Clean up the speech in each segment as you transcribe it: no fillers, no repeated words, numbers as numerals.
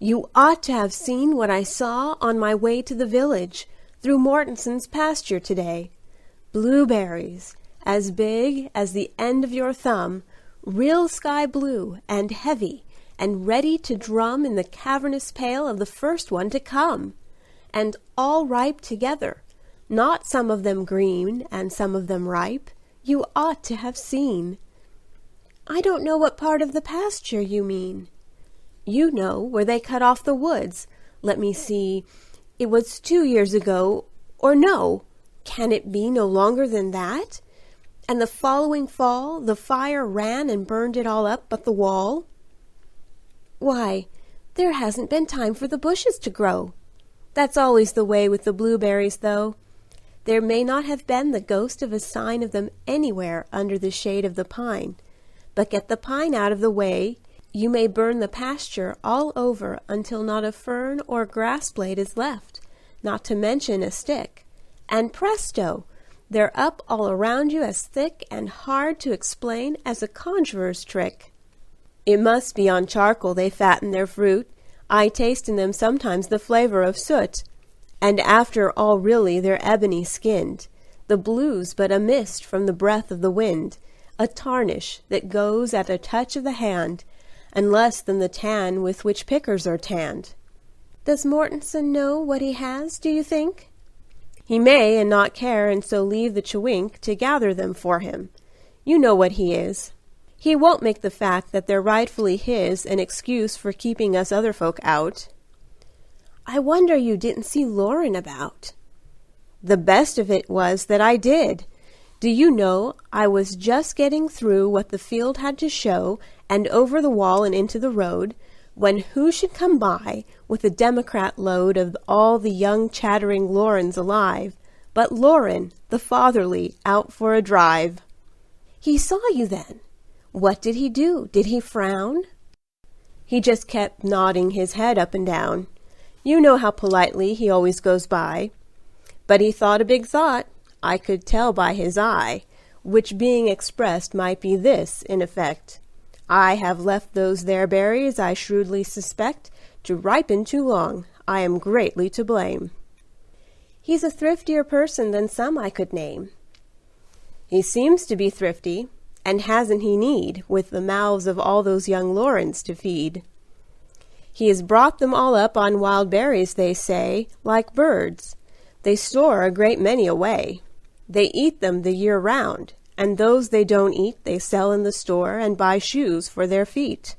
You ought to have seen what I saw on my way to the village through Mortenson's pasture today. Blueberries, as big as the end of your thumb, real sky blue and heavy, and ready to drum in the cavernous pail of the first one to come, and all ripe together, not some of them green and some of them ripe. You ought to have seen. I don't know what part of the pasture you mean. You know, where they cut off the woods. Let me see. It was 2 years ago, or no, can it be no longer than that? And the following fall the fire ran and burned it all up but the wall. Why, there hasn't been time for the bushes to grow. That's always the way with the blueberries, though. There may not have been the ghost of a sign of them anywhere under the shade of the pine, but get the pine out of the way, you may burn the pasture all over until not a fern or grass blade is left, not to mention a stick, and presto! They're up all around you as thick and hard to explain as a conjurer's trick. It must be on charcoal they fatten their fruit. I taste in them sometimes the flavor of soot. And after all really they're ebony skinned, the blue's but a mist from the breath of the wind, a tarnish that goes at a touch of the hand, and less than the tan with which pickers are tanned. Does Mortenson know what he has, do you think? He may and not care, and so leave the chewink to gather them for him. You know what he is. He won't make the fact that they're rightfully his an excuse for keeping us other folk out. I wonder you didn't see Lauren about. The best of it was that I did. Do you know, I was just getting through what the field had to show, and over the wall and into the road, when who should come by with a Democrat load of all the young chattering Laurens alive, but Lauren, the fatherly, out for a drive. He saw you then. What did he do? Did he frown? He just kept nodding his head up and down. You know how politely he always goes by. But he thought a big thought, I could tell by his eye, which being expressed might be this, in effect. I have left those there berries, I shrewdly suspect, to ripen too long. I am greatly to blame. He's a thriftier person than some I could name. He seems to be thrifty, and hasn't he need, with the mouths of all those young Laurens to feed. He has brought them all up on wild berries, they say, like birds. They store a great many away. They eat them the year round, and those they don't eat they sell in the store and buy shoes for their feet.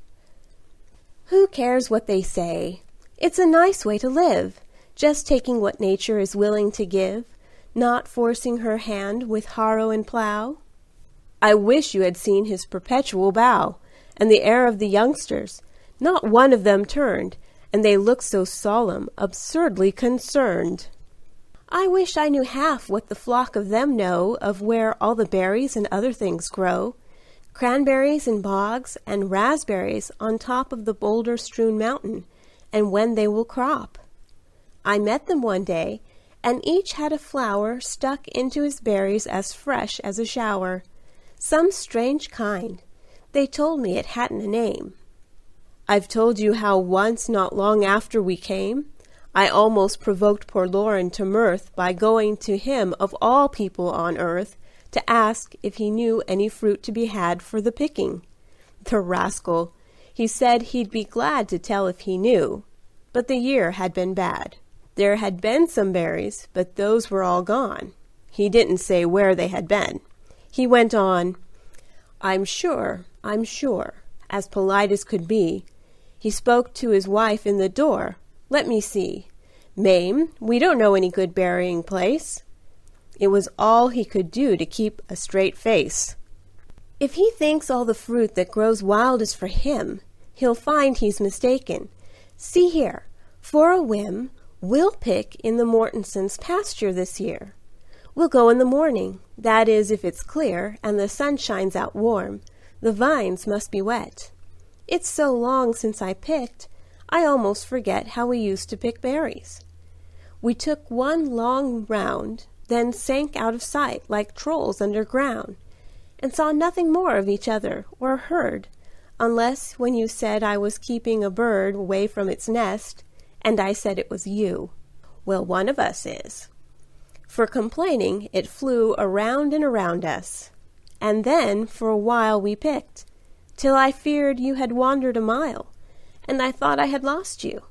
Who cares what they say? It's a nice way to live, just taking what nature is willing to give, not forcing her hand with harrow and plough. I wish you had seen his perpetual bow, and the air of the youngsters. Not one of them turned, and they looked so solemn, absurdly concerned. I wish I knew half what the flock of them know of where all the berries and other things grow, cranberries in bogs and raspberries on top of the boulder-strewn mountain, and when they will crop. I met them one day, and each had a flower stuck into his berries as fresh as a shower. Some strange kind. They told me it hadn't a name. I've told you how once, not long after we came, I almost provoked poor Lauren to mirth by going to him of all people on earth to ask if he knew any fruit to be had for the picking. The rascal! He said he'd be glad to tell if he knew, but the year had been bad. There had been some berries, but those were all gone. He didn't say where they had been. He went on, I'm sure, as polite as could be. He spoke to his wife in the door. Let me see. Mame, we don't know any good berrying place. It was all he could do to keep a straight face. If he thinks all the fruit that grows wild is for him, he'll find he's mistaken. See here, for a whim, we'll pick in the Mortensons' pasture this year. We'll go in the morning, that is if it's clear and the sun shines out warm. The vines must be wet. It's so long since I picked, I almost forget how we used to pick berries. We took one long round, then sank out of sight like trolls underground, and saw nothing more of each other or heard unless when you said I was keeping a bird away from its nest, and I said it was you. Well, one of us is. For complaining, it flew around and around us, and then for a while we picked, till I feared you had wandered a mile, and I thought I had lost you.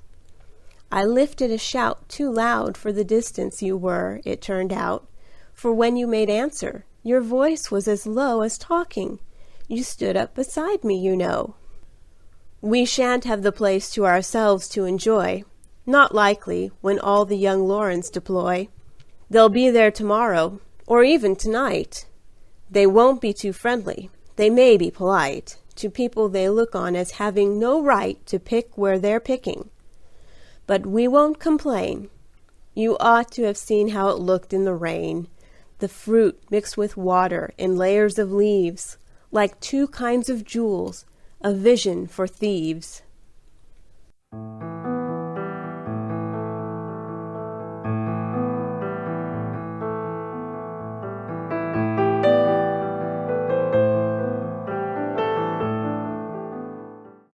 I lifted a shout too loud for the distance you were, it turned out, for when you made answer, your voice was as low as talking. You stood up beside me, you know. We shan't have the place to ourselves to enjoy, not likely, when all the young Lorens deploy. They'll be there tomorrow, or even tonight. They won't be too friendly, they may be polite, to people they look on as having no right to pick where they're picking. But we won't complain. You ought to have seen how it looked in the rain, the fruit mixed with water in layers of leaves, like two kinds of jewels, a vision for thieves.